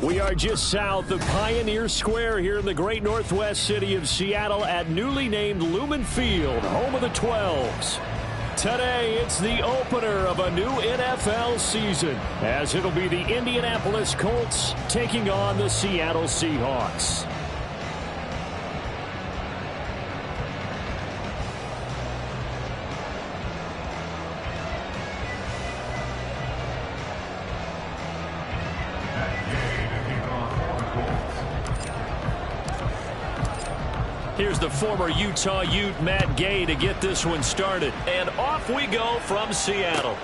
We are just south of Pioneer Square here in the great northwest city of Seattle at newly named Lumen Field, home of the 12s. Today, it's the opener of a new NFL season, as it'll be the Indianapolis Colts taking on the Seattle Seahawks. Here's the former Utah Ute, Matt Gay, to get this one started. And off we go from Seattle.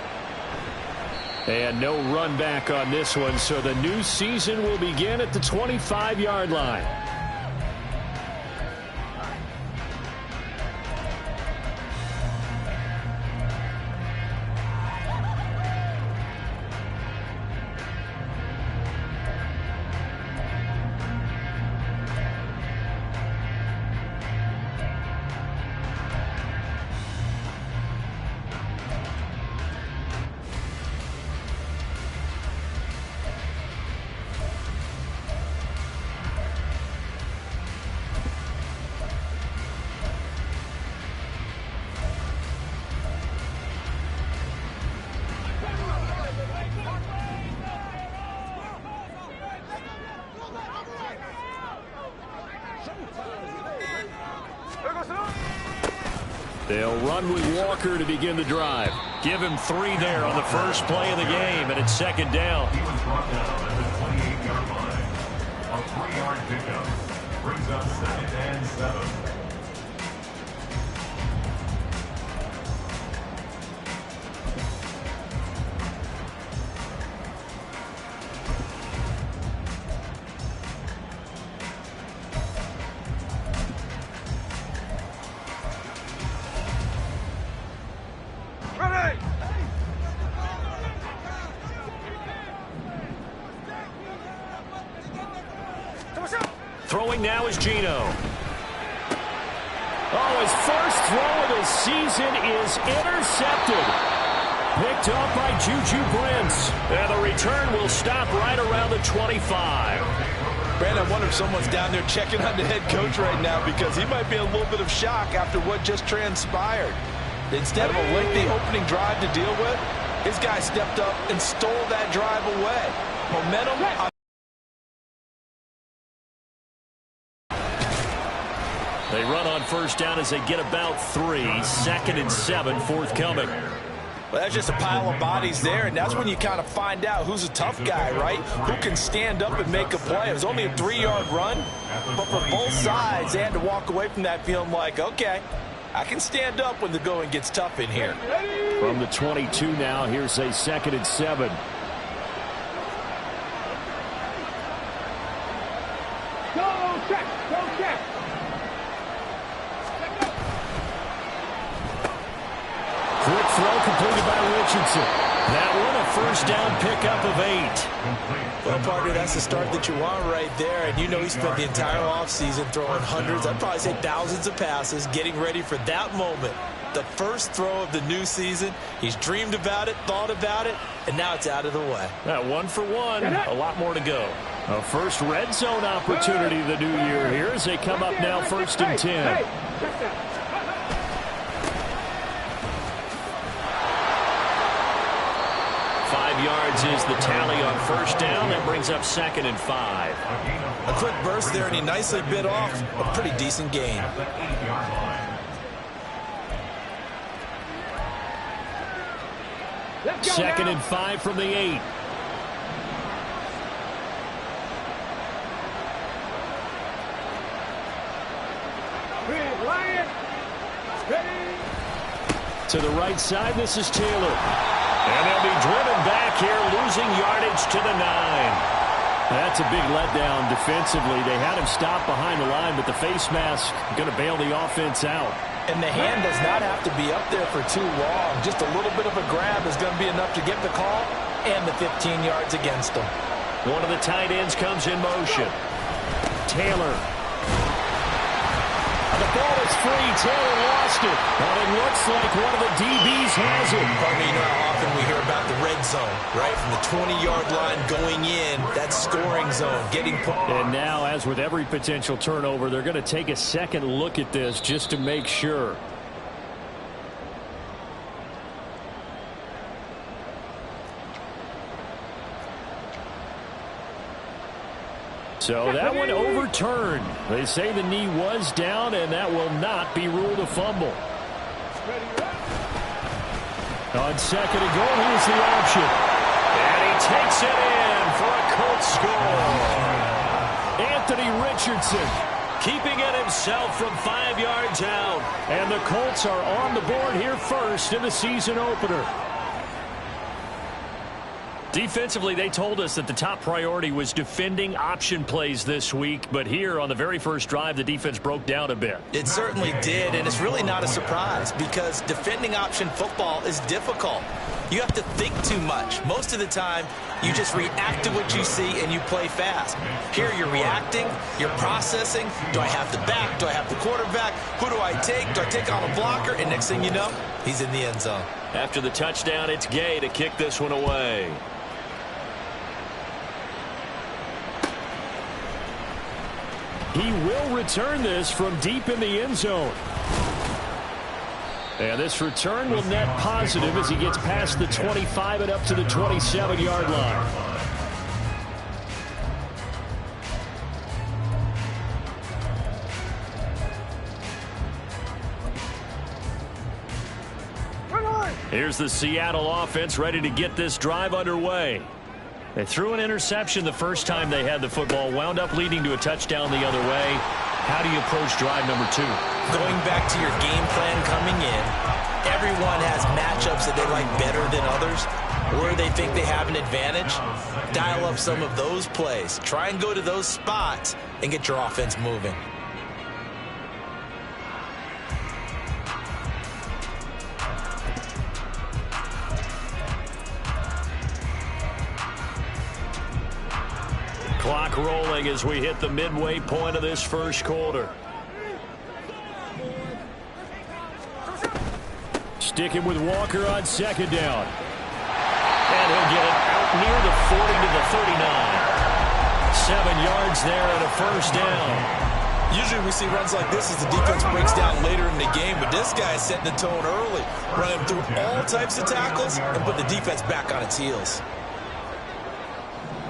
And no run back on this one, so the new season will begin at the 25-yard line. They'll run with Walker to begin the drive. Give him 3 there on the first play of the game, and it's second down. He was brought down at the 28-yard line. A 3-yard pickup brings up 2nd and 7. Throwing now is Geno. Oh, his first throw of the season is intercepted. Picked up by Juju Brents. And the return will stop right around the 25. Brandon, I wonder if someone's down there checking on the head coach right now, because he might be in a little bit of shock after what just transpired. Instead of a lengthy opening drive to deal with, his guy stepped up and stole that drive away. Momentum. They run on first down as they get about 3. 2nd and 7 forthcoming. Well, that's just a pile of bodies there, and that's when you kind of find out who's a tough guy, right? Who can stand up and make a play. It was only a 3-yard run, but for both sides, they had to walk away from that feeling like, okay, I can stand up when the going gets tough in here. From the 22 now, here's a 2nd and 7. Go check, go check. Quick throw completed by Richardson. That one a first down pickup of 8. Well, partner, that's the start that you want right there. And you know he spent the entire offseason throwing hundreds, I'd probably say thousands of passes, getting ready for that moment. The first throw of the new season. He's dreamed about it, thought about it, and now it's out of the way. That 1 for 1. A lot more to go. A first red zone opportunity the new year here as they come up now 1st and 10. 5 yards is the tally on first down. That brings up 2nd and 5. A quick burst there, and he nicely bit off a pretty decent gain. Second and 5 from the 8. To the right side, this is Taylor. And they'll be driven back here, losing yardage to the 9. That's a big letdown defensively. They had him stopped behind the line, but the face mask going to bail the offense out. And the hand does not have to be up there for too long. Just a little bit of a grab is going to be enough to get the call and the 15 yards against them. One of the tight ends comes in motion. Taylor. The ball is free. Taylor lost it. And it looks like one of the DBs has it. Partner, you know how often we hear about the red red zone, right? From the 20-yard line going in, that scoring zone, getting... And now, as with every potential turnover, they're going to take a second look at this just to make sure. So that one overturned. They say the knee was down, and that will not be ruled a fumble. On second and goal, here's the option. And he takes it in for a Colts score. Anthony Richardson keeping it himself from 5 yards out. And the Colts are on the board here first in the season opener. Defensively, they told us that the top priority was defending option plays this week. But here on the very first drive, the defense broke down a bit. It certainly did, and it's really not a surprise because defending option football is difficult. You have to think too much. Most of the time, you just react to what you see and you play fast. Here you're reacting, you're processing. Do I have the back? Do I have the quarterback? Who do I take? Do I take on a blocker? And next thing you know, he's in the end zone. After the touchdown, it's Gay to kick this one away. He will return this from deep in the end zone. And this return will net positive as he gets past the 25 and up to the 27-yard line. Here's the Seattle offense ready to get this drive underway. They threw an interception the first time they had the football, wound up leading to a touchdown the other way. How do you approach drive number 2? Going back to your game plan coming in, everyone has matchups that they like better than others, where they think they have an advantage. Dial up some of those plays. Try and go to those spots and get your offense moving. Clock rolling as we hit the midway point of this first quarter. Sticking with Walker on second down. And he'll get it out near the 40 to the 39. 7 yards there and a first down. Usually we see runs like this as the defense breaks down later in the game, but this guy is setting the tone early, running through all types of tackles and put the defense back on its heels.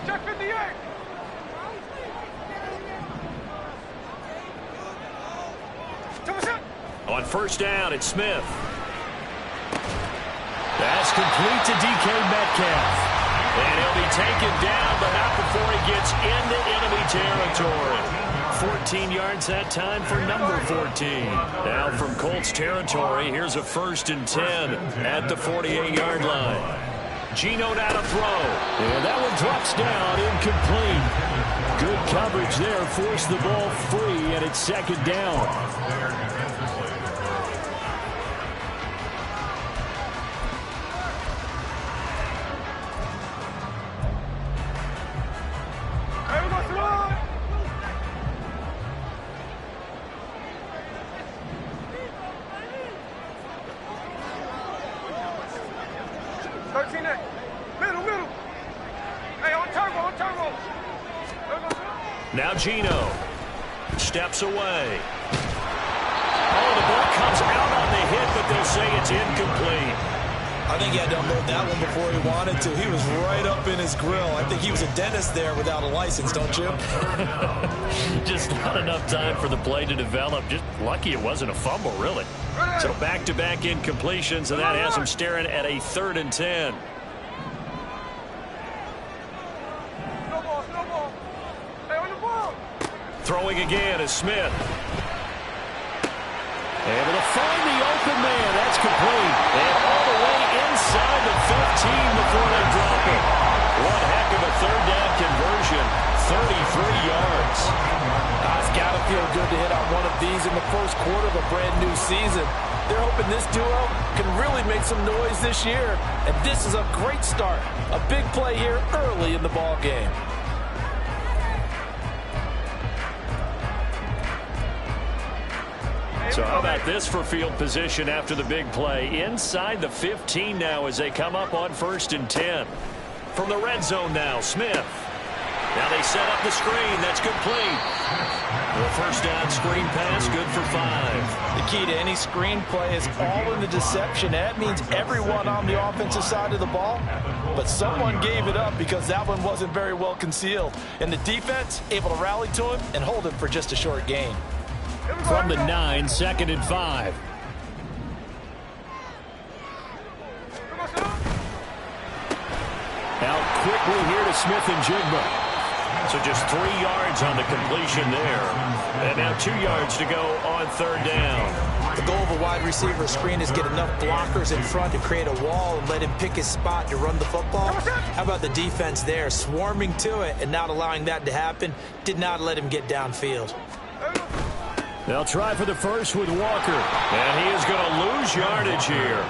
Check 58. On first down, it's Smith. That's complete to DK Metcalf. And he'll be taken down, but not before he gets into enemy territory. 14 yards that time for number 14. Now from Colts territory, here's a 1st and 10 at the 48-yard line. Geno now to throw. And that one drops down, incomplete. Good coverage there, forced the ball free, and it's second down. Now Geno steps away. Oh, the ball comes out on the hit, but they'll say it's incomplete. I think he had to unload that one before he wanted to. He was right up in his grill. I think he was a dentist there without a license, don't you? Just not enough time for the play to develop. Just lucky it wasn't a fumble, really. So back-to-back incompletions, and that has him staring at a 3rd and 10. Throwing again is Smith. Able to find the open man. That's complete. And all the way inside the 15 before they drop it. One heck of a 3rd down conversion. 33 yards. It's got to feel good to hit on one of these in the first quarter of a brand new season. They're hoping this duo can really make some noise this year. And this is a great start. A big play here early in the ball game. So how about this for field position after the big play? Inside the 15 now as they come up on 1st and 10. From the red zone now, Smith. Now they set up the screen. That's complete. The first down screen pass, good for 5. The key to any screen play is all in the deception. That means everyone on the offensive side of the ball, but someone gave it up because that one wasn't very well concealed. And the defense able to rally to him and hold him for just a short gain. From the 9, 2nd and 5. Out quickly here to Smith and Jigba. So just 3 yards on the completion there. And now 2 yards to go on 3rd down. The goal of a wide receiver screen is get enough blockers in front to create a wall and let him pick his spot to run the football. How about the defense there, swarming to it and not allowing that to happen? Did not let him get downfield. They'll try for the first with Walker. And he is going to lose yardage here.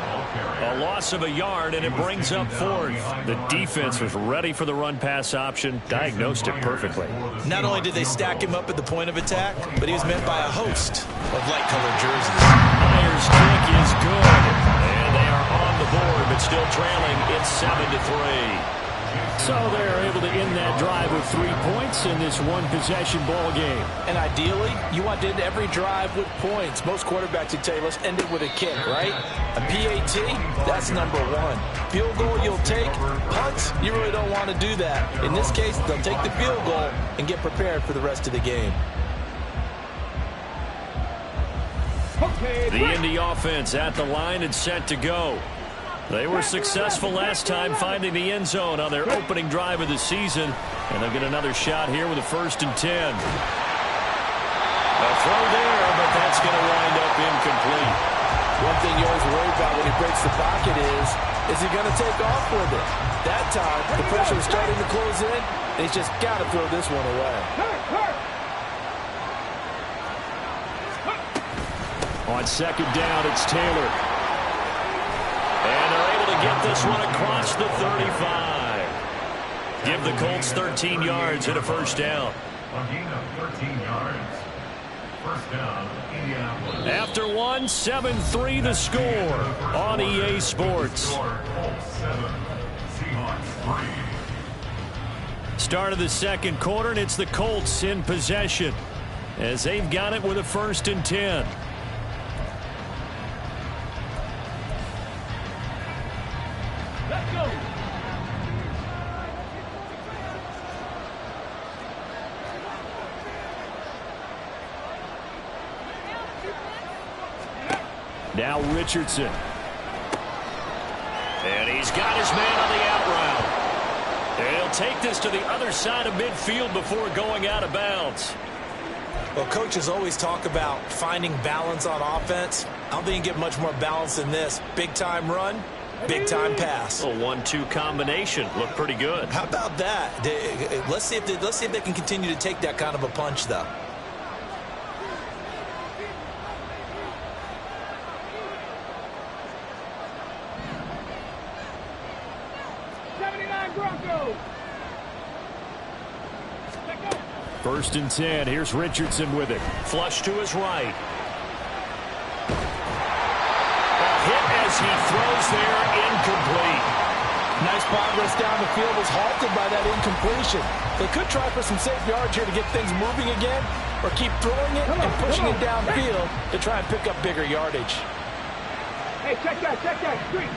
A loss of a yard, and it brings up 4th. The defense was ready for the run-pass option, diagnosed it perfectly. Not only did they stack him up at the point of attack, but he was met by a host of light-colored jerseys. Myers' kick is good, and they are on the board, but still trailing. It's 7-3. So they're able to end that drive with 3 points in this one-possession ball game. And ideally, you want to end every drive with points. Most quarterbacks would tell you, let's end it with a kick, right? A PAT, that's number 1. Field goal you'll take. Punts, you really don't want to do that. In this case, they'll take the field goal and get prepared for the rest of the game. The Indy offense at the line and set to go. They were successful last time finding the end zone on their opening drive of the season. And they'll get another shot here with a 1st and 10. A throw there, but that's going to wind up incomplete. One thing you always worry about when he breaks the pocket is he going to take off with it? That time, the pressure is starting to close in, and he's just got to throw this one away. On 2nd down, it's Taylor. And they're able to get this one across the 35. Give the Colts 13 yards and a 1st down. A gain of 13 yards. 1st down, Indianapolis. After 1, 7-3 the score on EA Sports. Colts 7, Seahawks 3. Start of the 2nd quarter, and it's the Colts in possession as they've got it with a 1st and 10. Let's go. Now Richardson. And he's got his man on the out route. And he'll take this to the other side of midfield before going out of bounds. Well, coaches always talk about finding balance on offense. I don't think you get much more balance than this. Big-time run, big-time pass. A 1-2 combination. Looked pretty good. How about that? Let's see if they can continue to take that kind of a punch, though. Broncos. 1st and 10. Here's Richardson with it. Flush to his right. A hit as he throws there, incomplete. Nice progress down the field was halted by that incompletion. They could try for some safe yards here to get things moving again, or keep throwing it and pushing it downfield to try and pick up bigger yardage. Hey, check that. Street.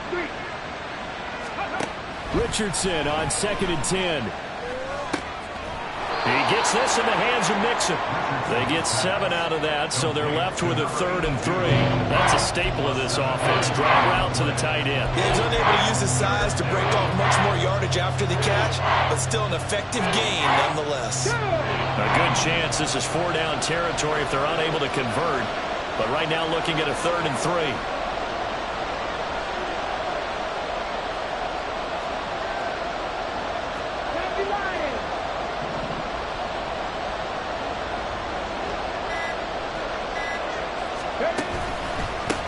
Richardson on 2nd and 10. He gets this in the hands of Mixon. They get 7 out of that, so they're left with a 3rd and 3. That's a staple of this offense. Drag route to the tight end. Yeah, he's unable to use his size to break off much more yardage after the catch, but still an effective gain nonetheless. A good chance this is 4-down territory if they're unable to convert. But right now looking at a 3rd and 3.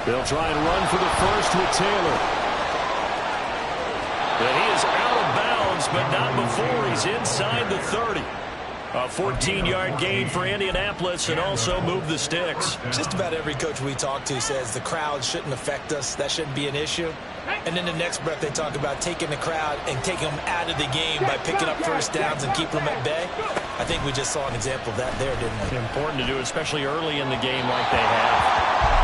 They'll try and run for the first with Taylor. And he is out of bounds, but not before. He's inside the 30. A 14-yard gain for Indianapolis and also move the sticks. Just about every coach we talk to says the crowd shouldn't affect us. That shouldn't be an issue. And then the next breath they talk about taking the crowd and taking them out of the game by picking up first downs and keeping them at bay. I think we just saw an example of that there, didn't we? Important to do, especially early in the game like they have.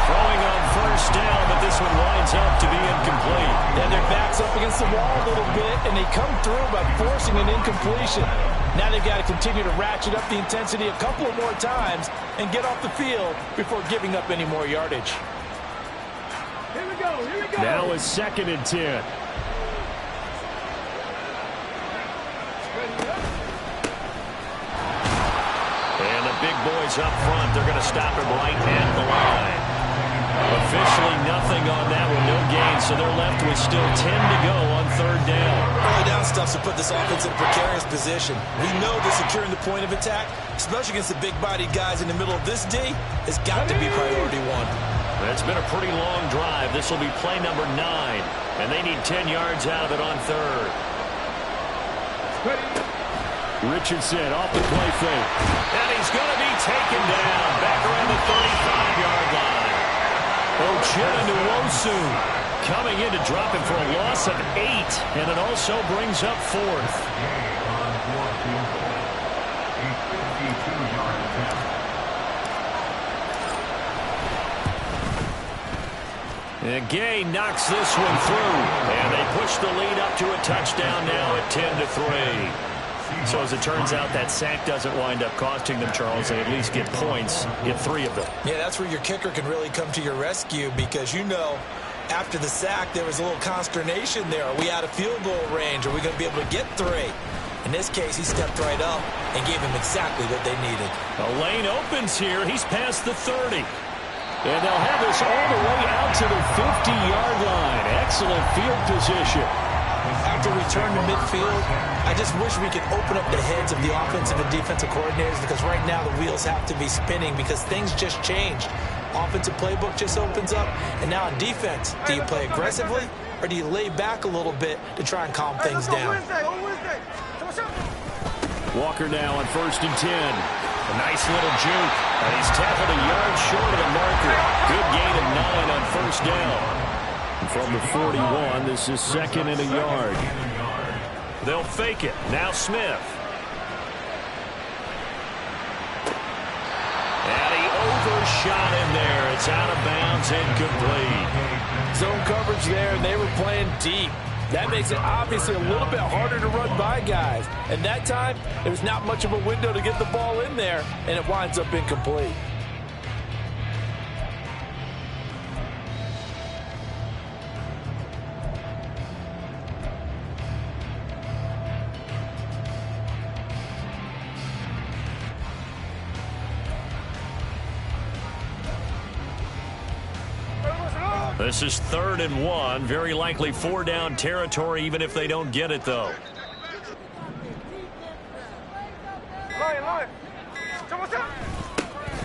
Throwing on first down, but this one winds up to be incomplete. Yeah, their back's up against the wall a little bit, and they come through by forcing an incompletion. Now they've got to continue to ratchet up the intensity a couple of more times and get off the field before giving up any more yardage. Here we go, here we go. Now it's 2nd and 10. And the big boys up front, they're going to stop him right at the line. Officially nothing on that one, no gain, so they're left with still 10 to go on 3rd down. Early down stuff to put this offense in a precarious position. We know that securing the point of attack, especially against the big-bodied guys in the middle of this D, has got to be priority one. It's been a pretty long drive. This will be play number 9, and they need 10 yards out of it on 3rd. Richardson off the play fake. And he's going to be taken down back around the 35-yard line. Ochena Nwosu coming in to drop him for a loss of 8, and it also brings up 4th. And Gay knocks this one through, and they push the lead up to a touchdown now at 10-3. So as it turns out, that sack doesn't wind up costing them, Charles. They at least get points, get 3 of them. Yeah, that's where your kicker can really come to your rescue because, you know, after the sack, there was a little consternation there. Are we out of field goal range? Are we going to be able to get 3? In this case, he stepped right up and gave them exactly what they needed. The lane opens here. He's past the 30. And they'll have this all the way out to the 50-yard line. Excellent field position. After return to midfield, I just wish we could open up the heads of the offensive and defensive coordinators because right now the wheels have to be spinning because things just changed. Offensive playbook just opens up, and now on defense, do you play aggressively or do you lay back a little bit to try and calm things down? Walker now on 1st and 10. A nice little juke, and he's tackled a yard short of the marker. Good gain of 9 on 1st down. From the 41, this is 2nd and a yard. They'll fake it. Now Smith. And he overshot him there. It's out of bounds, incomplete. Zone coverage there, and they were playing deep. That makes it obviously a little bit harder to run by guys. And that time, there was not much of a window to get the ball in there, and it winds up incomplete. This is 3rd and 1. Very likely 4-down territory, even if they don't get it, though.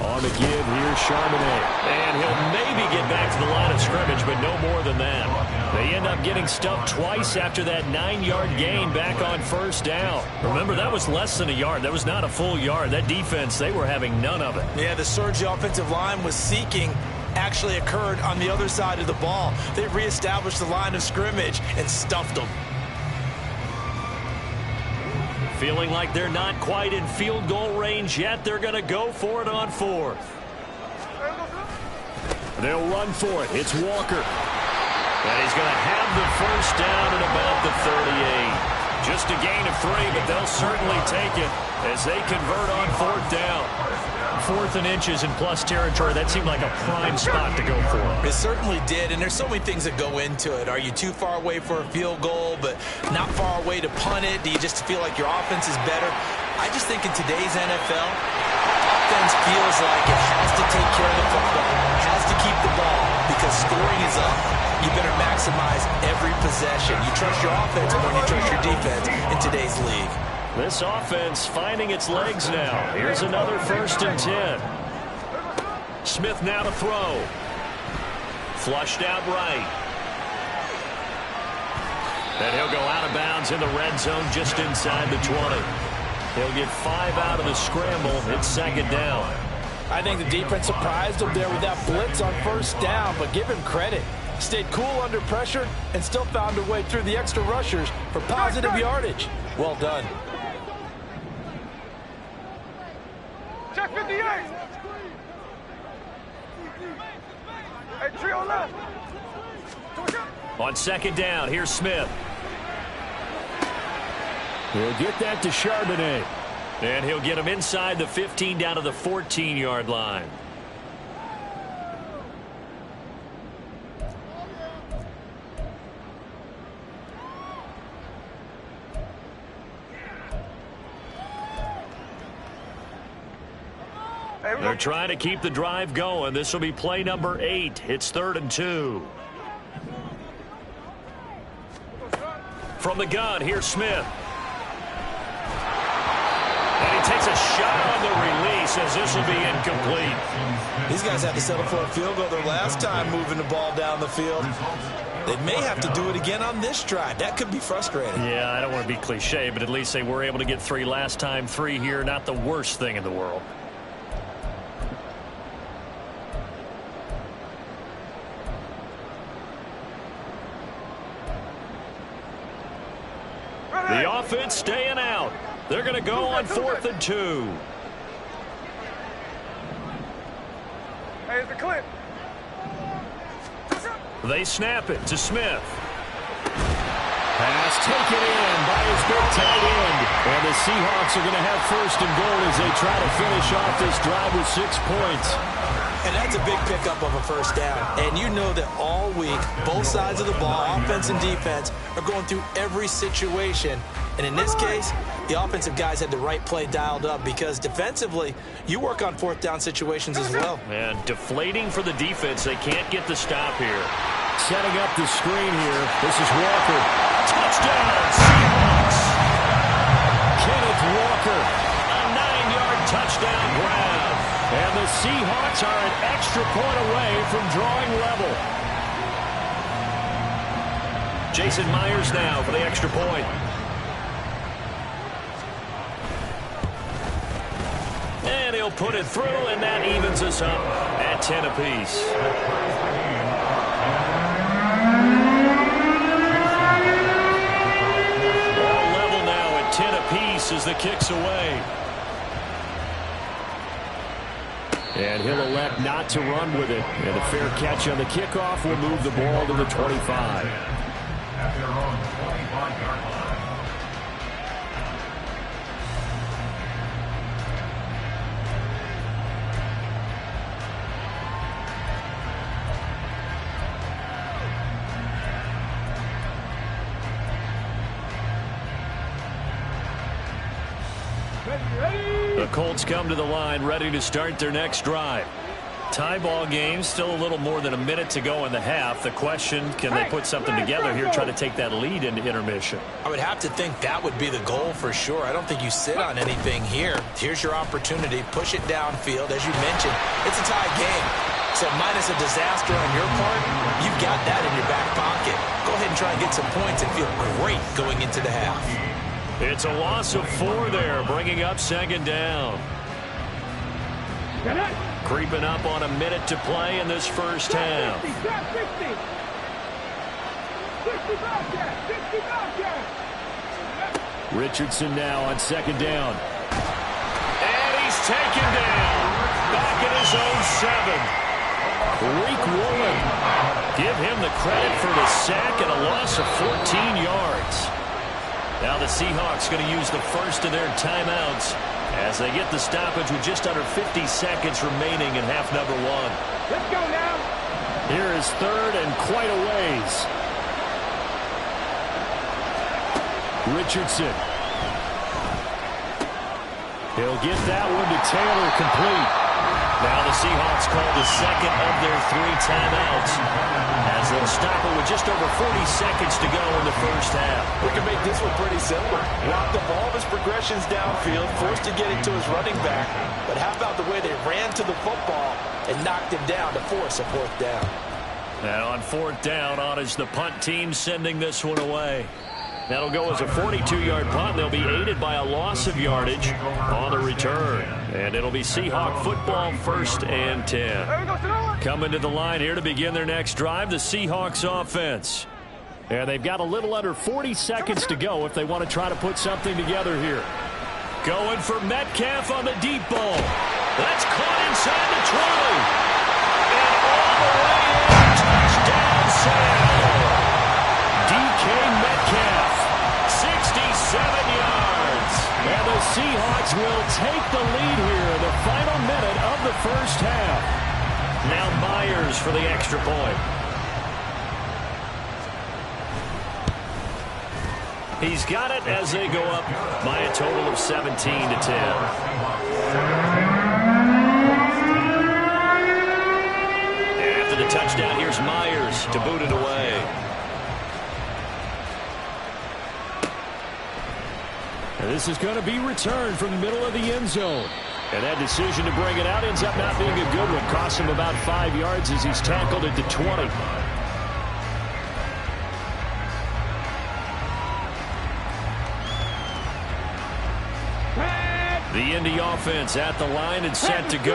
On the give, here's Charbonnet. And he'll maybe get back to the line of scrimmage, but no more than that. They end up getting stuffed twice after that 9-yard gain back on 1st down. Remember, that was less than a yard. That was not a full yard. That defense, they were having none of it. Yeah, the surge the offensive line was seeking actually occurred on the other side of the ball. They reestablished the line of scrimmage and stuffed them. Feeling like they're not quite in field goal range yet. They're going to go for it on 4th. They'll run for it. It's Walker. And he's going to have the 1st down at about the 38. Just a gain of 3, but they'll certainly take it as they convert on 4th down. 4th and inches in plus territory, that seemed like a prime spot to go for. It certainly did, and there's so many things that go into it. Are you too far away for a field goal, but not far away to punt it? Do you just feel like your offense is better? I just think in today's NFL, offense feels like it has to take care of the football, has to keep the ball, because scoring is up. You better maximize every possession. You trust your offense more than you trust your defense in today's league. This offense finding its legs now. Here's another 1st and 10. Smith now to throw. Flushed out right. And he'll go out of bounds in the red zone just inside the 20. He'll get 5 out of the scramble. It's second down. I think the defense surprised him there with that blitz on first down, but give him credit. Stayed cool under pressure and still found a way through the extra rushers for positive yardage. Well done. Check 58. Hey, trio left. On second down, here's Smith. He'll get that to Charbonnet. And he'll get him inside the 15 down to the 14-yard line. They're trying to keep the drive going. This will be play number 8. It's 3rd and 2. From the gun, here's Smith. And he takes a shot on the release as this will be incomplete. These guys had to settle for a field goal their last time moving the ball down the field. They may have to do it again on this drive. That could be frustrating. Yeah, I don't want to be cliche, but at least they were able to get 3 last time. 3 here, not the worst thing in the world. The offense staying out. They're going to go on 4th and 2. Hey, it's the clip. They snap it to Smith. Pass taken in by his big tight end. And the Seahawks are going to have 1st and goal as they try to finish off this drive with 6 points. And that's a big pickup of a first down. And you know that all week, both sides of the ball, offense and defense, are going through every situation. And in this case, the offensive guys had the right play dialed up because defensively, you work on 4th down situations as well. And deflating for the defense. They can't get the stop here. Setting up the screen here. This is Walker. Touchdown, Seahawks! Kenneth Walker, a 9-yard touchdown grab. And the Seahawks are an extra point away from drawing level. Jason Myers now for the extra point. And he'll put it through, and that evens us up at 10 apiece. All level now at 10 apiece as the kick's away. And he'll elect not to run with it. And a fair catch on the kickoff will move the ball to the 25. At their own 25-yard line. The Colts come to the line ready to start their next drive. Tie ball game, still a little more than a minute to go in the half. The question, can they put something together here, try to take that lead into intermission? I would have to think that would be the goal for sure. I don't think you sit on anything here. Here's your opportunity. Push it downfield. As you mentioned, it's a tie game. So minus a disaster on your part, you've got that in your back pocket. Go ahead and try and get some points and feel great going into the half. It's a loss of 4 there, bringing up second down. Creeping up on a minute to play in this first half. Richardson now on second down. And he's taken down. Back at his own 7. Reek Woolen. Give him the credit for the sack and a loss of 14 yards. Now the Seahawks going to use the first of their timeouts as they get the stoppage with just under 50 seconds remaining in half number 1. Let's go now. Here is 3rd and quite a ways. Richardson. He'll get that one to Taylor complete. Now the Seahawks call the second of their 3 timeouts as they'll stop it with just over 40 seconds to go in the first half. We can make this one pretty simple. Block the ball of his progressions downfield, forced to get it to his running back. But how about the way they ran to the football and knocked him down to force a 4th down? Now on 4th down, on is the punt team sending this one away. That'll go as a 42-yard punt. They'll be aided by a loss of yardage on the return. And it'll be Seahawk football, 1st and 10. Coming to the line here to begin their next drive, the Seahawks offense. And they've got a little under 40 seconds to go if they want to try to put something together here. Going for Metcalf on the deep ball. That's caught inside the 20. And all the way in, touchdown Seattle. DK Metcalf, 67 yards. And the Seahawks will take the lead here in the final minute of the first half. Now Myers for the extra point. He's got it as they go up by a total of 17 to 10. After the touchdown, here's Myers to boot it away. And this is going to be returned from the middle of the end zone. And that decision to bring it out ends up not being a good one. Costs him about 5 yards as he's tackled at the 20. The Indy offense at the line and set to go.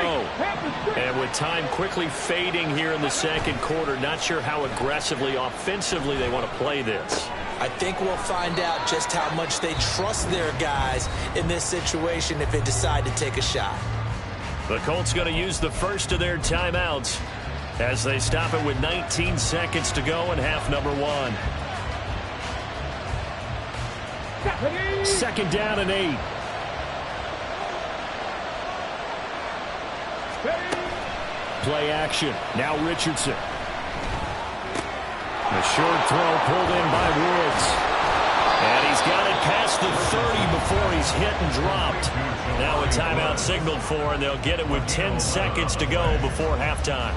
And with time quickly fading here in the second quarter, not sure how aggressively, offensively they want to play this. I think we'll find out just how much they trust their guys in this situation if they decide to take a shot. The Colts going to use the first of their timeouts as they stop it with 19 seconds to go in half number 1. 2nd down and 8. Play action. Now Richardson. The short throw pulled in by Woods. And he's got it past the 30 before he's hit and dropped. Now a timeout signaled for, and they'll get it with 10 seconds to go before halftime.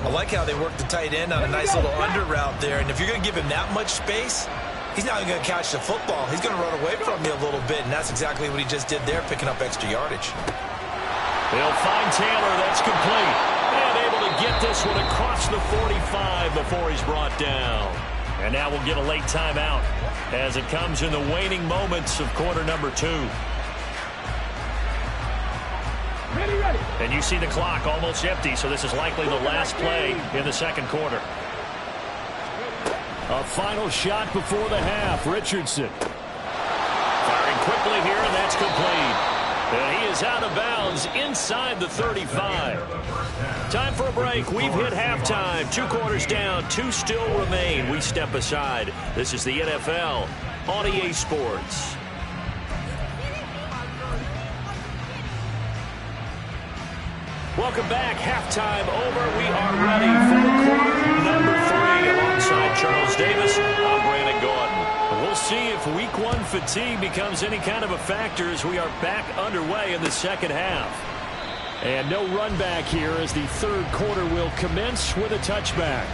I like how they work the tight end on a nice little under route there. And if you're going to give him that much space, he's not going to catch the football. He's going to run away from you a little bit, and that's exactly what he just did there, picking up extra yardage. They'll find Taylor. That's complete. And able to get this one across the 45 before he's brought down. And now we'll get a late timeout as it comes in the waning moments of quarter number 2. Ready. And you see the clock almost empty, so this is likely the last play in the second quarter. A final shot before the half. Richardson. Firing quickly here, and that's complete. And he is out of bounds inside the 35. Time for a break. We've hit halftime. 2 quarters down. 2 still remain. We step aside. This is the NFL on EA Sports. Welcome back. Halftime over. We are ready for quarter number 3 alongside Charles Davis. I'm Brandon Gordon. We'll see if week 1 fatigue becomes any kind of a factor as we are back underway in the second half. And no run back here as the third quarter will commence with a touchback.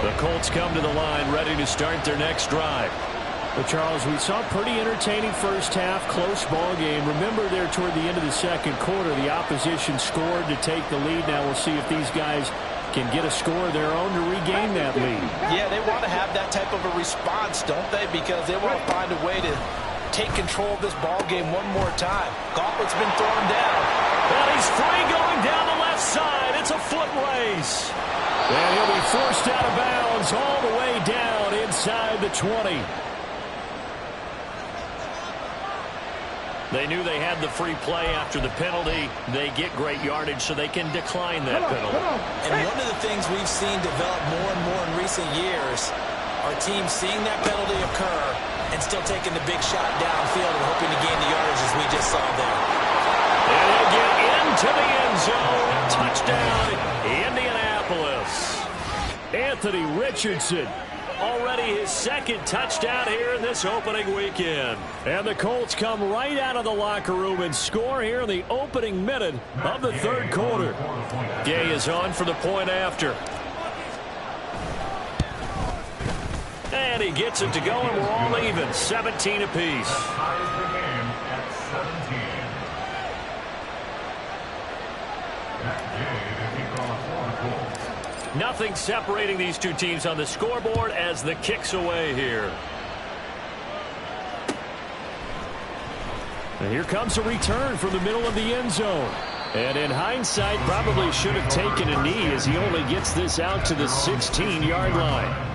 The Colts come to the line ready to start their next drive. But Charles, we saw a pretty entertaining first half, close ball game. Remember there toward the end of the second quarter, the opposition scored to take the lead. Now we'll see if these guys can get a score of their own to regain that lead. Yeah, they want to have that type of a response, don't they? Because they want to find a way to take control of this ball game one more time. Gauntlet's been thrown down. Well, he's free going down the left side. It's a foot race. And he'll be forced out of bounds all the way down inside the 20. They knew they had the free play after the penalty. They get great yardage so they can decline that penalty. And one of the things we've seen develop more and more in recent years are teams seeing that penalty occur and still taking the big shot downfield and hoping to gain the yardage as we just saw there. And he'll get into the end zone. Touchdown, Indianapolis. Anthony Richardson. Already his second touchdown here in this opening weekend. And the Colts come right out of the locker room and score here in the opening minute of the third quarter. Gay is on for the point after. And he gets it to go, and we're all even, 17 apiece. Nothing separating these two teams on the scoreboard as the kick's away here. And here comes a return from the middle of the end zone. And in hindsight, probably should have taken a knee as he only gets this out to the 16-yard line.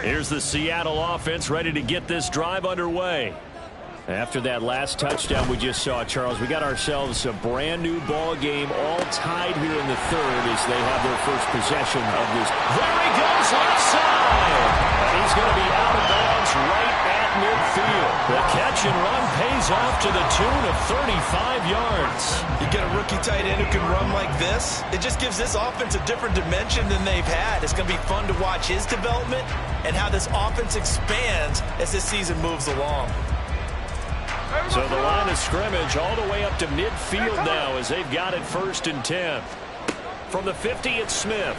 Here's the Seattle offense ready to get this drive underway. After that last touchdown we just saw, Charles, we got ourselves a brand new ball game, all tied here in the third as they have their first possession of this. There he goes, left side. And he's going to be out of bounds right at midfield. The catch and run pays off to the tune of 35 yards. You get a rookie tight end who can run like this. It just gives this offense a different dimension than they've had. It's going to be fun to watch his development and how this offense expands as this season moves along. So the line of scrimmage all the way up to midfield now as they've got it 1st and 10. From the 50, it's Smith.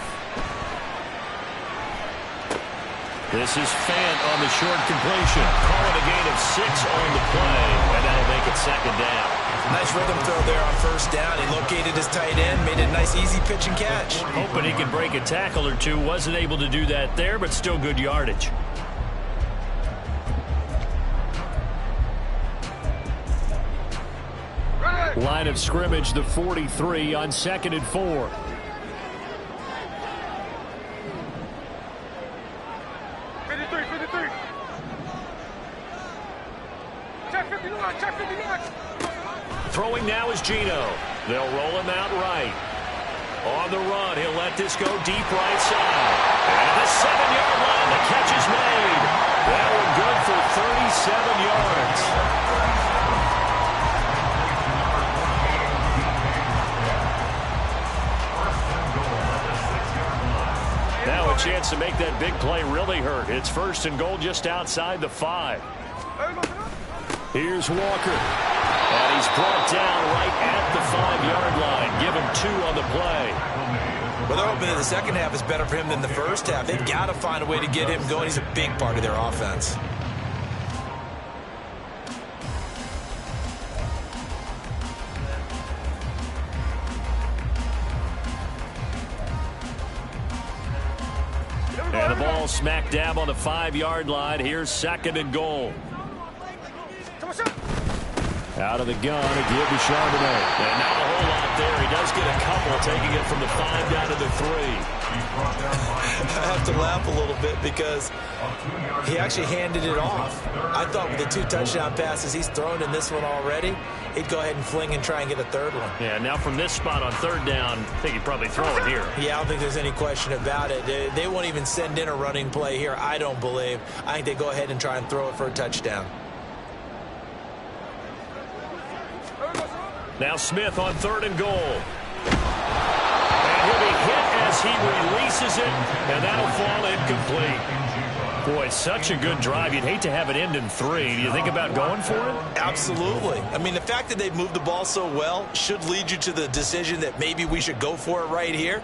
This is Fant on the short completion. Call it a gain of 6 on the play, and that'll make it 2nd down. Nice rhythm throw there on 1st down. He located his tight end, made it a nice easy pitch and catch. Hoping he could break a tackle or two. Wasn't able to do that there, but still good yardage. Line of scrimmage, the 43 on 2nd and 4. Throwing now is Geno. They'll roll him out right. On the run, he'll let this go deep right side. And the 7-yard line, the catch is made. That one good for 37 yards. Now a chance to make that big play really hurt. It's 1st and goal just outside the 5. Here's Walker. And he's brought down right at the 5-yard line. Give him 2 on the play. Well, they're hoping that the second half is better for him than the first half. They've got to find a way to get him going. He's a big part of their offense. And the ball smack dab on the 5-yard line. Here's 2nd and goal. Out of the gun, a give to Charbonnet. And not a whole lot there. He does get a couple, taking it from the 5 down to the 3. I have to laugh a little bit because he actually handed it off. I thought with the 2 touchdown passes he's thrown in this one already, he'd go ahead and fling and try and get a 3rd one. Yeah, now from this spot on 3rd down, I think he'd probably throw it here. Yeah, I don't think there's any question about it. They won't even send in a running play here, I don't believe. I think they go ahead and try and throw it for a touchdown. Now Smith on 3rd and goal. And he'll be hit as he releases it, and that'll fall incomplete. Boy, it's such a good drive. You'd hate to have it end in 3. Do you think about going for it? Absolutely. I mean, the fact that they've moved the ball so well should lead you to the decision that maybe we should go for it right here.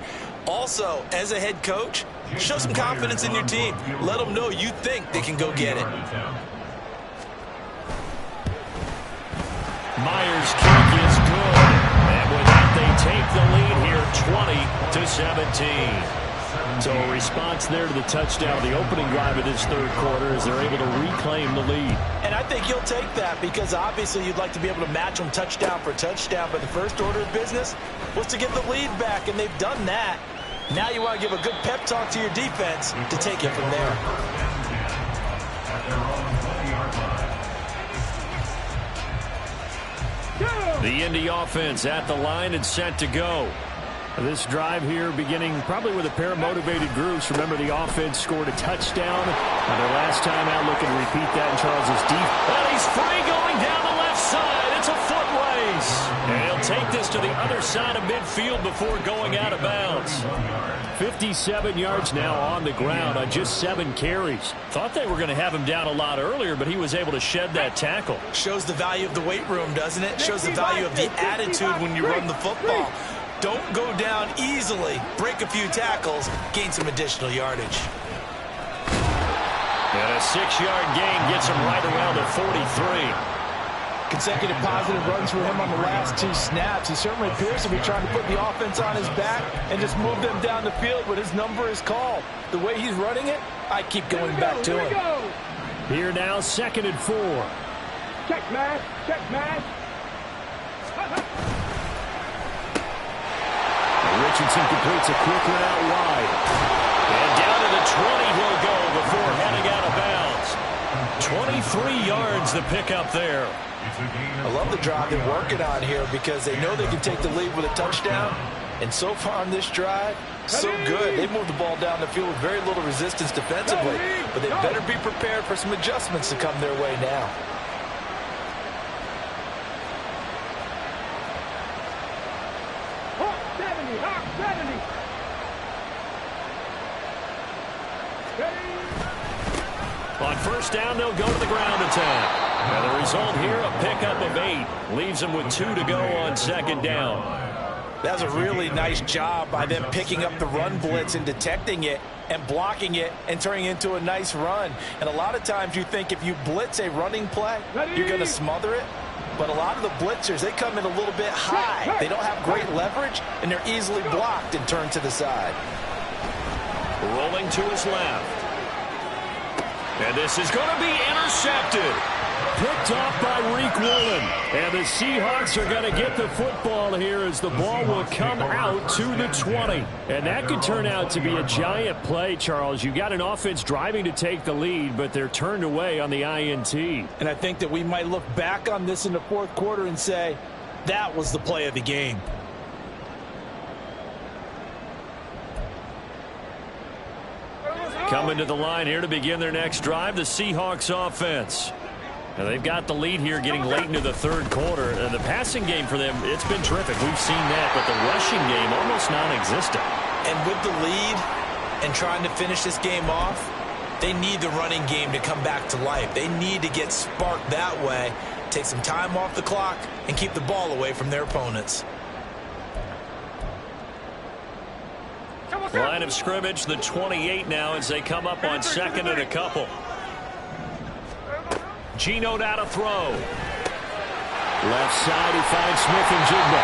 Also, as a head coach, show some confidence in your team. Let them know you think they can go get it. Myers' kick is good. And with that, they take the lead here 20-17. So a response there to the touchdown, the opening drive of this 3rd quarter, as they're able to reclaim the lead. And I think you'll take that because obviously you'd like to be able to match them touchdown for touchdown, but the first order of business was to get the lead back, and they've done that. Now you want to give a good pep talk to your defense to take it from there. The Indy offense at the line and set to go. This drive here beginning probably with a pair of motivated groups. Remember, the offense scored a touchdown on their last time out. Looking to repeat that in Charles's deep. And he's free going down the left side. It's a foot race. And he'll take this to the other near side of midfield before going out of bounds. 57 yards now on the ground on just 7 carries. Thought they were going to have him down a lot earlier, but he was able to shed that tackle. Shows the value of the weight room, doesn't it? Shows the value of the attitude when you run the football. Don't go down easily. Break a few tackles. Gain some additional yardage. And a 6-yard gain gets him right around the 43. Consecutive positive runs for him on the last 2 snaps. He certainly appears to be trying to put the offense on his back and just move them down the field, but his number is called. The way he's running it, I keep going back to him. Here now, 2nd and 4. Check, man. Check, man. Richardson completes a quick one out wide. And down to the 20 he'll go before heading out of bounds. 23 yards the pickup there. I love the drive they're working on here because they know they can take the lead with a touchdown. And so far on this drive, so good. They moved the ball down the field with very little resistance defensively. But they better be prepared for some adjustments to come their way now. Hawk 70, Hawk 70. On first down, they'll go to the ground attack. And the result here, a pickup of 8. Leaves them with 2 to go on 2nd down. That was a really nice job by them picking up the run blitz and detecting it and blocking it and turning it into a nice run. And a lot of times you think if you blitz a running play, you're going to smother it. But a lot of the blitzers, they come in a little bit high. They don't have great leverage, and they're easily blocked and turned to the side. Rolling to his left. And this is going to be intercepted. Picked off by Reek Woolen. And the Seahawks are going to get the football here as the ball will come out to the 20. And that could turn out to be a giant play, Charles. You got an offense driving to take the lead, but they're turned away on the INT. And I think that we might look back on this in the 4th quarter and say, that was the play of the game. Coming to the line here to begin their next drive, the Seahawks offense. Now they've got the lead here getting late into the 3rd quarter. The passing game for them, it's been terrific. We've seen that, but the rushing game almost non-existent. And with the lead and trying to finish this game off, they need the running game to come back to life. They need to get sparked that way, take some time off the clock, and keep the ball away from their opponents. Line of scrimmage, the 28 now as they come up on 2nd and a couple. Geno now to throw. Left side, he finds Smith-Njigba.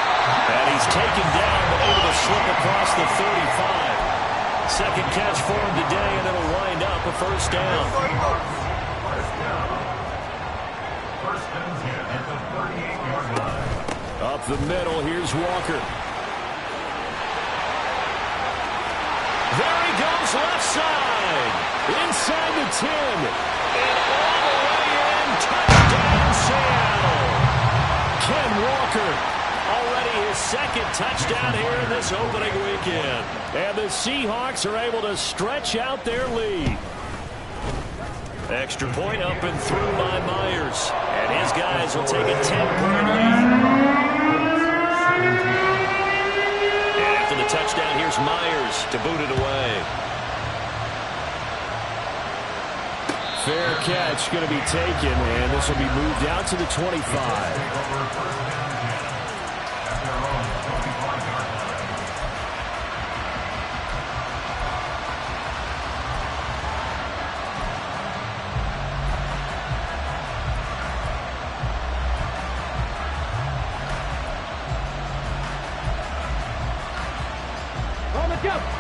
And he's taken down, but able to slip across the 35. Second catch for him today, and it'll wind up a first down. First and 10 at the 38-yard line. Up the middle, here's Walker. There he goes, left side. Inside the 10. And all the way in, touchdown Seattle. Ken Walker, already his 2nd touchdown here in this opening weekend. And the Seahawks are able to stretch out their lead. Extra point up and through by Myers. And his guys will take a 10-point lead. And after the touchdown, here's Myers to boot it away. Fair catch going to be taken, and this will be moved out to the 25.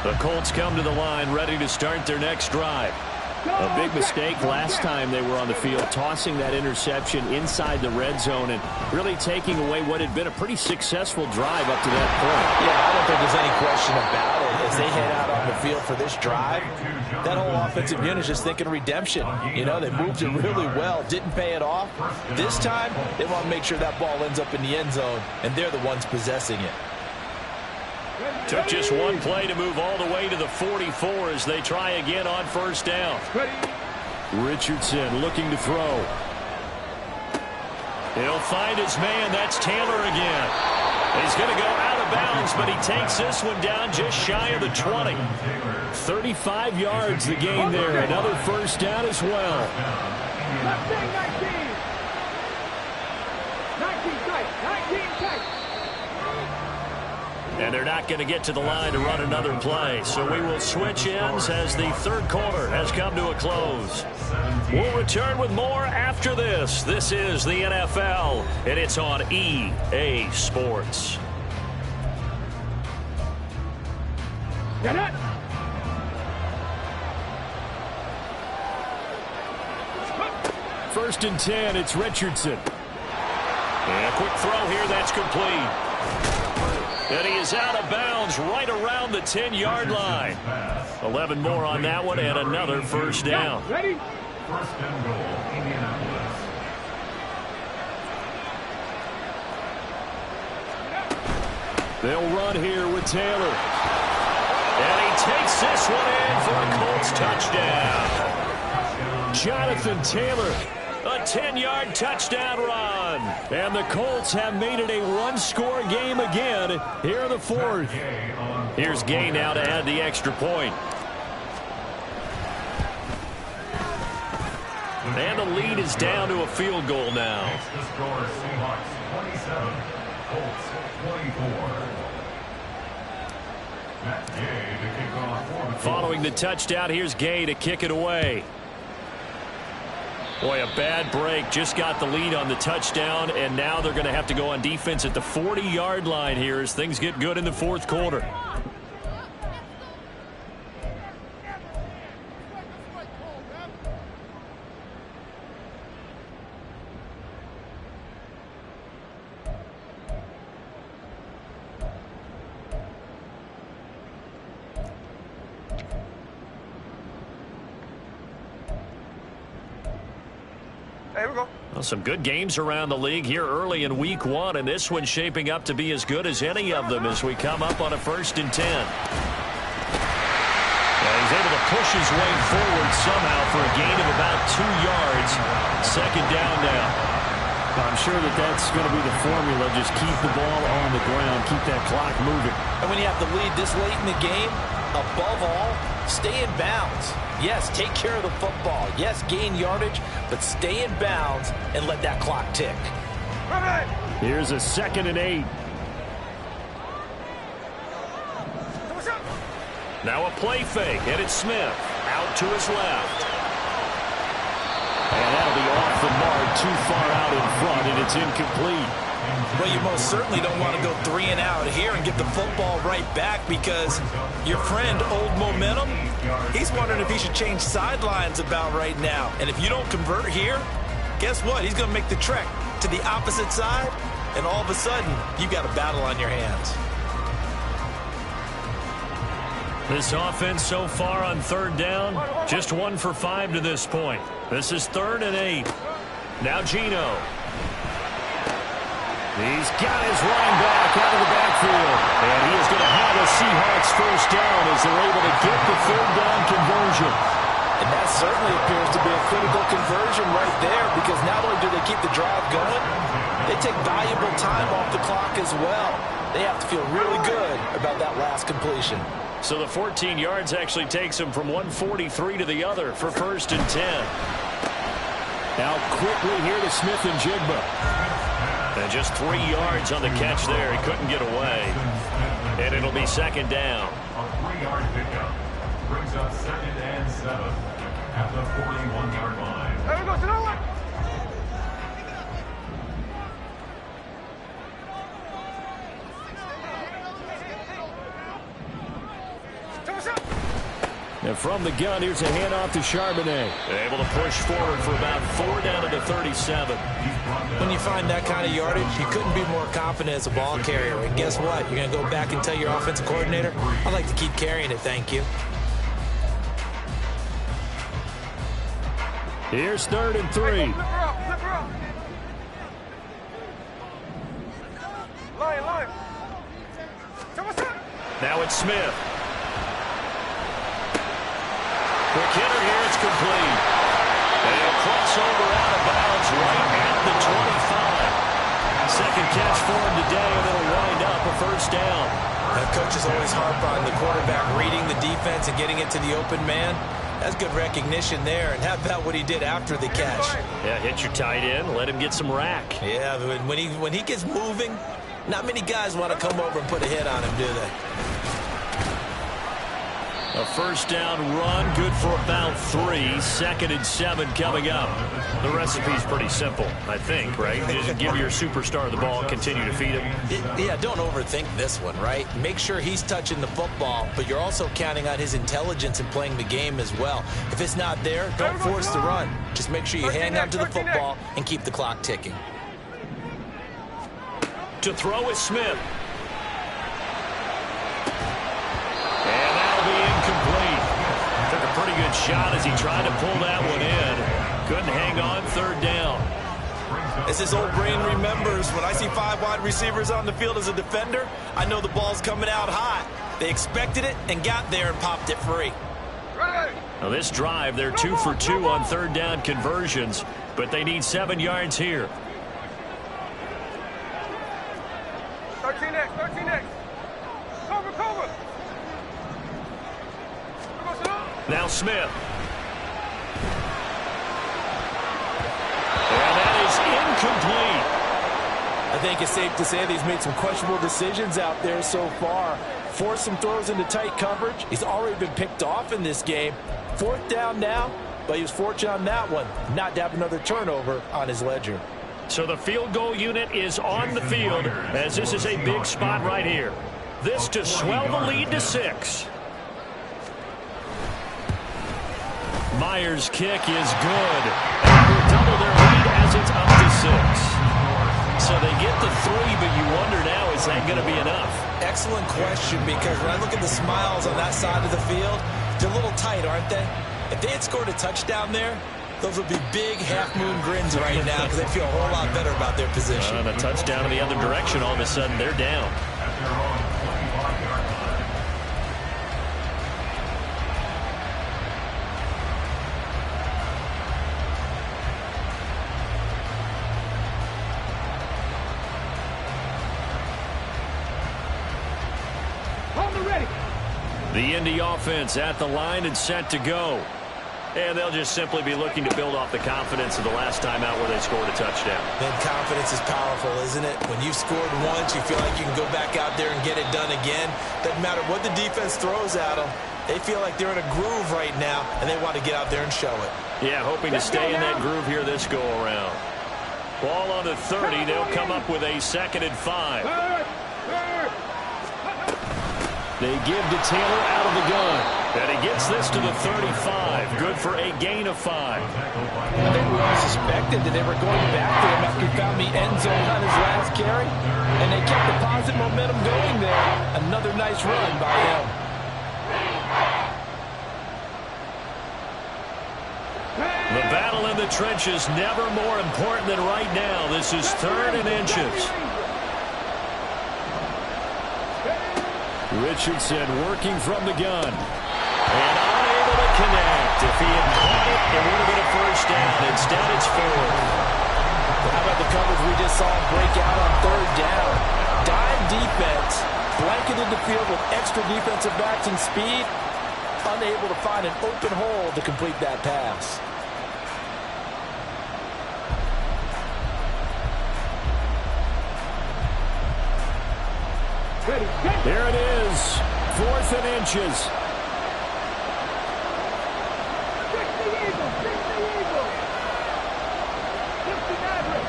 The Colts come to the line, ready to start their next drive. A big mistake last time they were on the field, tossing that interception inside the red zone and really taking away what had been a pretty successful drive up to that point. Yeah, I don't think there's any question about it. As they head out on the field for this drive, that whole offensive unit is just thinking redemption. You know, they moved it really well, didn't pay it off. This time, they want to make sure that ball ends up in the end zone, and they're the ones possessing it. Took just one play to move all the way to the 44 as they try again on first down. Richardson looking to throw. He'll find his man. That's Taylor again. He's going to go out of bounds, but he takes this one down just shy of the 20. 35 yards the gain there. Another first down as well. 19 tight. And they're not going to get to the line to run another play. So we will switch ends as the third quarter has come to a close. We'll return with more after this. This is the NFL, and it's on EA Sports. Get it. First and 10, it's Richardson. And a quick throw here, that's complete. And he is out of bounds right around the 10-yard line. 11 more on that one and another first down. Ready? First and goal, Indianapolis. They'll run here with Taylor. And he takes this one in for a Colts touchdown. Jonathan Taylor, a 10-yard touchdown run. And the Colts have made it a one-score game again here in the fourth. Here's Gay now to add the extra point. And the lead is down to a field goal now. The score, Seahawks 27, Colts 24. Matt Gay to kick off for the Colts. Following the touchdown, here's Gay to kick it away. Boy, a bad break. Just got the lead on the touchdown, and now they're going to have to go on defense at the 40-yard line here as things get good in the fourth quarter. Here we go. Well, some good games around the league here early in week one, and this one's shaping up to be as good as any of them as we come up on a 1st and 10. He's able to push his way forward somehow for a gain of about 2 yards. Second down now. I'm sure that's going to be the formula. Just keep the ball on the ground. Keep that clock moving. And when you have the lead this late in the game, above all, stay in bounds. Yes, take care of the football. Yes, gain yardage, but stay in bounds and let that clock tick. Here's a 2nd and 8. Now a play fake, and it's Smith. Out to his left. And that'll be off the mark, too far out in front, and it's incomplete. Well, you most certainly don't want to go 3 and out here and get the football right back because your friend, Old Momentum, he's wondering if he should change sidelines about right now. And if you don't convert here, guess what? He's going to make the trek to the opposite side, and all of a sudden, you've got a battle on your hands. This offense so far on 3rd down, just 1 for 5 to this point. This is 3rd and 8. Now Gino. He's got his running back out of the backfield. And he is going to have a Seahawks first down as they're able to get the 3rd down conversion. And that certainly appears to be a critical conversion right there because not only do they keep the drive going, they take valuable time off the clock as well. They have to feel really good about that last completion. So the 14 yards actually takes him from 143 to the other for 1st and 10. Now quickly here to Smith and Jigba. And just 3 yards on the catch there. He couldn't get away. And it'll be 2nd down. A 3-yard pickup brings up 2nd and 7 at the 41-yard line. There we go. To the left. And from the gun, here's a handoff to Charbonnet. Able to push forward for about 4 down to the 37. When you find that kind of yardage, you couldn't be more confident as a ball carrier. And guess what? You're going to go back and tell your offensive coordinator, I'd like to keep carrying it, thank you. Here's 3rd and 3. Flip her up. Flip her up. Line. Now it's Smith. Quick hitter here, it's complete. And a crossover out of bounds right at the 25. Second catch for him today, and it'll wind up first down. Coaches always harp on the quarterback reading the defense and getting it to the open man. That's good recognition there. And how about what he did after the catch? Yeah, hit your tight end, let him get some rack. Yeah, when he gets moving, not many guys want to come over and put a hit on him, do they? A first down run, good for about 3. 2nd and 7 coming up. The recipe's pretty simple, I think, right? Just give your superstar the ball and continue to feed him. Yeah, don't overthink this one, right? Make sure he's touching the football, but you're also counting on his intelligence in playing the game as well. If it's not there, don't force the run. Just make sure you hang on to the football and keep the clock ticking. To throw is Smith. Incomplete. Took a pretty good shot as he tried to pull that one in. Couldn't hang on. 3rd down. As his old brain remembers, when I see 5 wide receivers on the field as a defender, I know the ball's coming out hot. They expected it and got there and popped it free. Now this drive, they're 2 for 2 on 3rd down conversions, but they need 7 yards here. 13X, 13X. Cover. Now Smith. And that is incomplete. I think it's safe to say that he's made some questionable decisions out there so far. Forced some throws into tight coverage. He's already been picked off in this game. 4th down now, but he was fortunate on that one not to have another turnover on his ledger. So the field goal unit is on the field as this is a big spot right here. This to swell the lead to 6. Myers' kick is good. And will double their lead as it's up to 6. So they get the 3, but you wonder now, is that going to be enough? Excellent question, because when I look at the smiles on that side of the field, they're a little tight, aren't they? If they had scored a touchdown there, those would be big half-moon grins right now because they feel a whole lot better about their position. And a touchdown in the other direction, all of a sudden they're down. The Indy offense at the line and set to go. And they'll just simply be looking to build off the confidence of the last time out where they scored a touchdown. And confidence is powerful, isn't it? When you've scored once, you feel like you can go back out there and get it done again. Doesn't matter what the defense throws at them. They feel like they're in a groove right now, and they want to get out there and show it. Yeah, hoping to stay in that groove here this go-around. Ball on the 30. They'll come up with a 2nd and 5. They give to Taylor out of the gun. And he gets this to the 35. Good for a gain of 5. I think we all suspected that they were going back to him after he found the end zone on his last carry. And they kept the positive momentum going there. Another nice run by him. The battle in the trenches never more important than right now. This is 3rd and inches. Richardson working from the gun. And unable to connect. If he had caught it, it would have been a first down. Instead, it's 4th. How about the coverage we just saw break out on 3rd down? Dime defense, blanketed the field with extra defensive backs and speed. Unable to find an open hole to complete that pass. There it is. 4th and inches. 60 Eagles. 60 Maverick.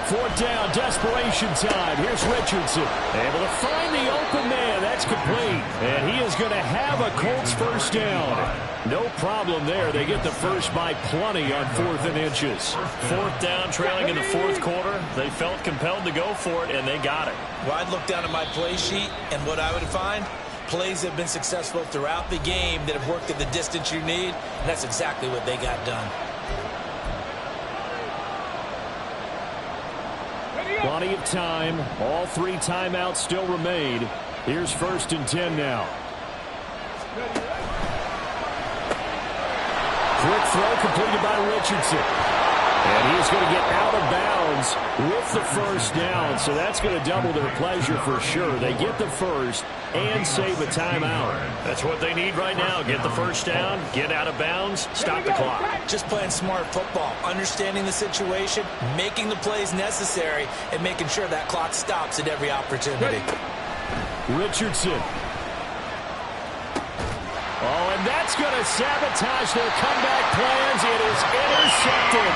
4th down, desperation time. Here's Richardson. Able to find the open man. That's complete. And he is going to have a Colts first down. No problem there. They get the first by plenty on 4th and inches. 4th down, trailing in the 4th quarter. They felt compelled to go for it, and they got it. Well, I'd look down at my play sheet, and what I would find, plays that have been successful throughout the game that have worked at the distance you need, and that's exactly what they got done. Plenty of time. All 3 timeouts still remain. Here's 1st and 10 now. Quick throw completed by Richardson. And he's going to get out of bounds with the first down. So that's going to double their pleasure for sure. They get the first and save a timeout. That's what they need right now. Get the first down, get out of bounds, stop the clock. Just playing smart football, understanding the situation, making the plays necessary, and making sure that clock stops at every opportunity. Richardson. Oh, and that's going to sabotage their comeback plans. It is intercepted.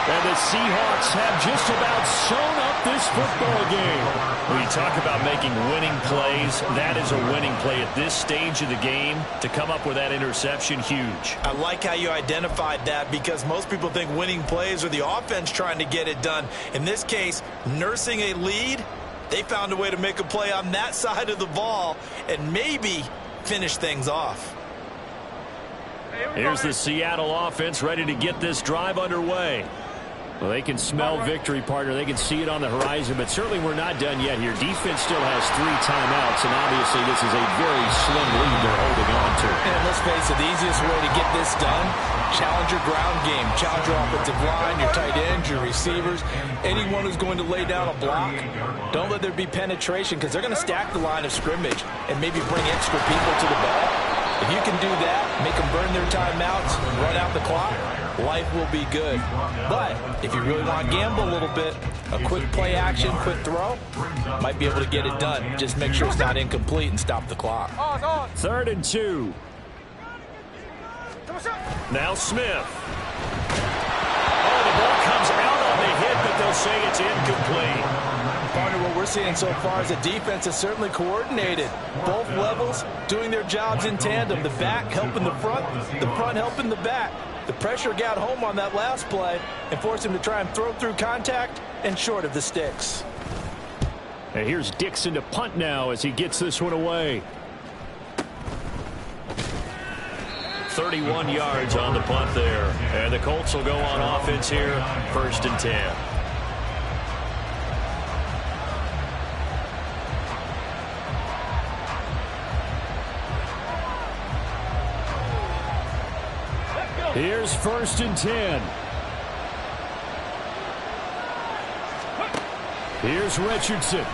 And the Seahawks have just about sewn up this football game. When you talk about making winning plays, that is a winning play at this stage of the game. To come up with that interception, huge. I like how you identified that, because most people think winning plays are the offense trying to get it done. In this case, nursing a lead, they found a way to make a play on that side of the ball and maybe finish things off. Here's the Seattle offense ready to get this drive underway. Well, they can smell victory, partner. They can see it on the horizon, but certainly we're not done yet here. Defense still has 3 timeouts, and obviously this is a very slim lead they're holding on to. And let's face it, the easiest way to get this done, challenge your ground game. Challenge your offensive line, your tight ends, your receivers, anyone who's going to lay down a block. Don't let there be penetration, because they're going to stack the line of scrimmage and maybe bring extra people to the ball. If you can do that, make them burn their timeouts, run out the clock, life will be good. But if you really want to gamble a little bit, a quick play action, quick throw, might be able to get it done. Just make sure it's not incomplete and stop the clock. 3rd and 2. Now Smith. Oh, the ball comes out on the hit, but they'll say it's incomplete. Partner, what we're seeing so far is the defense is certainly coordinated. Both levels doing their jobs in tandem. The back helping the front helping the back. The pressure got home on that last play and forced him to try and throw through contact and short of the sticks. And here's Dixon to punt now as he gets this one away. 31 yards on the punt there. And the Colts will go on offense here, 1st and 10. Here's 1st and 10. Here's Richardson.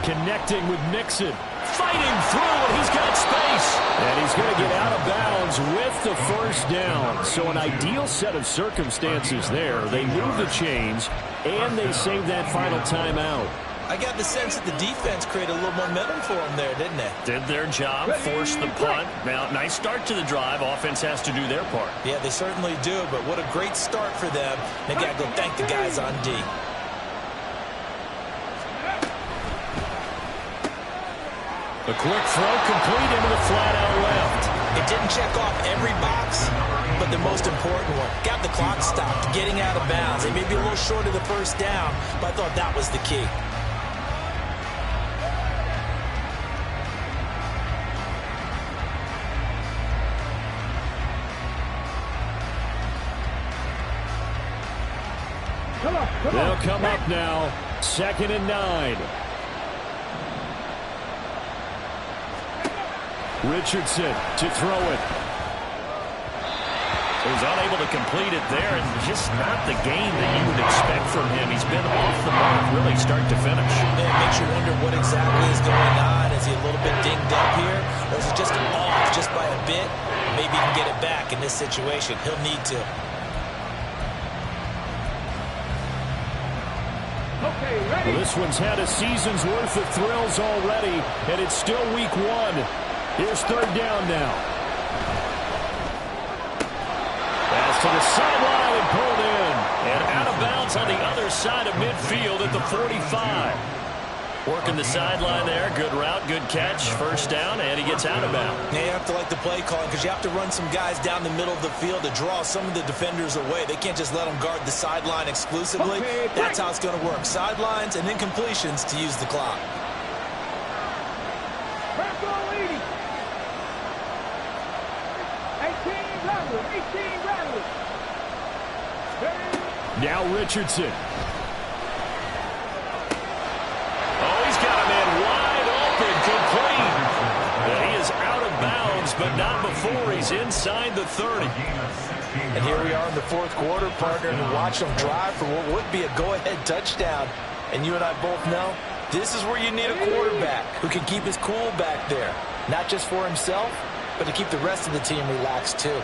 Connecting with Mixon. Fighting through, and he's got space. And he's going to get out of bounds with the first down. So an ideal set of circumstances there. They move the chains, and they save that final timeout. I got the sense that the defense created a little momentum for them there, didn't they? Did their job, forced the punt. Now, nice start to the drive. Offense has to do their part. Yeah, they certainly do, but what a great start for them. They got to go thank the guys on D. A quick throw complete into the flat out left. It didn't check off every box, but the most important one. Got the clock stopped, getting out of bounds. They may be a little short of the first down, but I thought that was the key. They'll come up now. 2nd and 9. Richardson to throw it. So he's unable to complete it there, and just not the game that you would expect from him. He's been off the mark really start to finish. It makes you wonder what exactly is going on. Is he a little bit dinged up here, or is he just off just by a bit? Maybe he can get it back in this situation. He'll need to. Well, this one's had a season's worth of thrills already, and it's still week 1. Here's 3rd down now. Pass to the sideline and pulled in. And out of bounds on the other side of midfield at the 45. Working the sideline there. Good route, good catch. First down, and he gets out of bounds. Yeah, you have to like the play calling, because you have to run some guys down the middle of the field to draw some of the defenders away. They can't just let them guard the sideline exclusively. That's how it's going to work. Sidelines and then completions to use the clock. Now Richardson. Oh, he's got a man wide open, complete. And he is out of bounds but not before he's inside the 30. And here we are in the fourth quarter, partner, and watch them drive for what would be a go-ahead touchdown. And you and I both know this is where you need a quarterback who can keep his cool back there, not just for himself, but to keep the rest of the team relaxed too.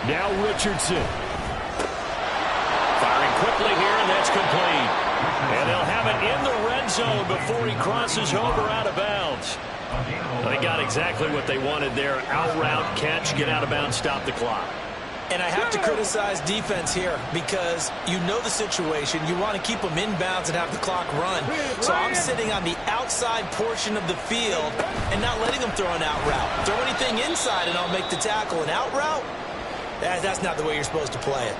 Now Richardson. Firing quickly here, and that's complete. And they'll have it in the red zone before he crosses over out of bounds. They got exactly what they wanted there. Out route, catch, get out of bounds, stop the clock. And I have to criticize defense here because you know the situation. You want to keep them inbounds and have the clock run. So I'm sitting on the outside portion of the field and not letting them throw an out route. Throw anything inside and I'll make the tackle. An out route? That's not the way you're supposed to play it.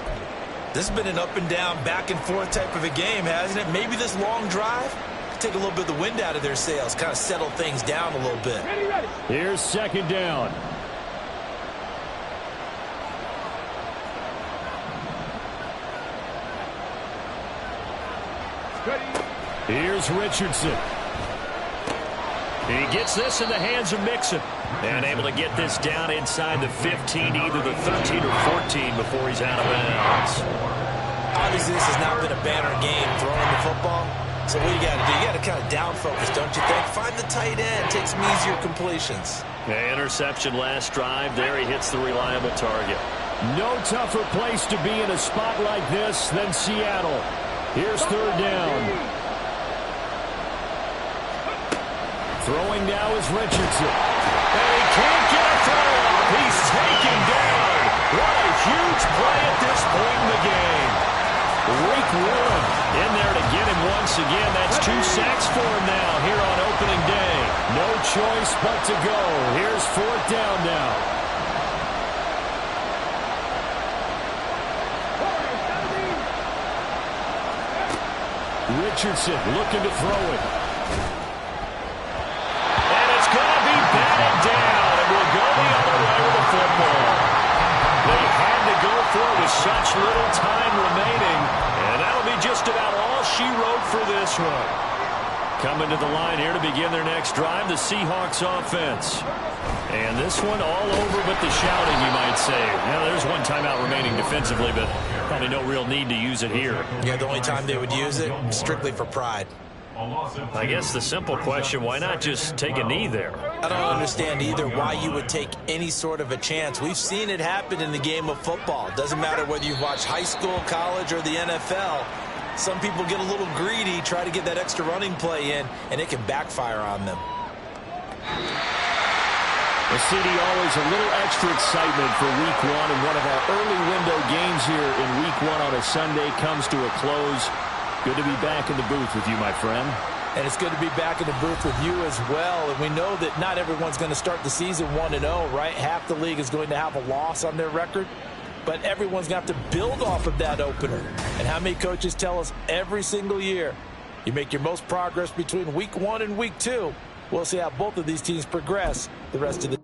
This has been an up and down, back and forth type of a game, hasn't it? Maybe this long drive take a little bit of the wind out of their sails, kind of settle things down a little bit. Here's second down. Here's Richardson. He gets this in the hands of Mixon. And able to get this down inside the 15, either the 13 or 14 before he's out of bounds. Obviously, this has not been a banner game throwing the football. So what you got to do, you got to kind of down focus, don't you think? Find the tight end, take some easier completions. Yeah, interception last drive. There he hits the reliable target. No tougher place to be in a spot like this than Seattle. Here's third down. Throwing now is Richardson. And he can't get a throw off. He's taken down. What a huge play at this point in the game. Week one in there to get him once again. That's 2 sacks for him now here on opening day. No choice but to go. Here's fourth down now. Richardson looking to throw it. And it's going to be batted down. And we'll go the other way with the football. They had to go for it with such little time remaining. And that'll be just about all she wrote for this one. Coming to the line here to begin their next drive, the Seahawks offense. And this one all over but the shouting, you might say. Now, there's one timeout remaining defensively, but probably no real need to use it here. Yeah, the only time they would use it, strictly for pride. I guess the simple question, why not just take a knee there? I don't understand either why you would take any sort of a chance. We've seen it happen in the game of football. Doesn't matter whether you watch high school, college, or the NFL. Some people get a little greedy, try to get that extra running play in, and it can backfire on them. Well, CD, always a little extra excitement for week one, and one of our early window games here in week one on a Sunday comes to a close. Good to be back in the booth with you, my friend. And it's good to be back in the booth with you as well. And we know that not everyone's going to start the season 1-0, right? Half the league is going to have a loss on their record. But everyone's going to have to build off of that opener. And how many coaches tell us every single year, you make your most progress between week 1 and week 2. We'll see how both of these teams progress the rest of the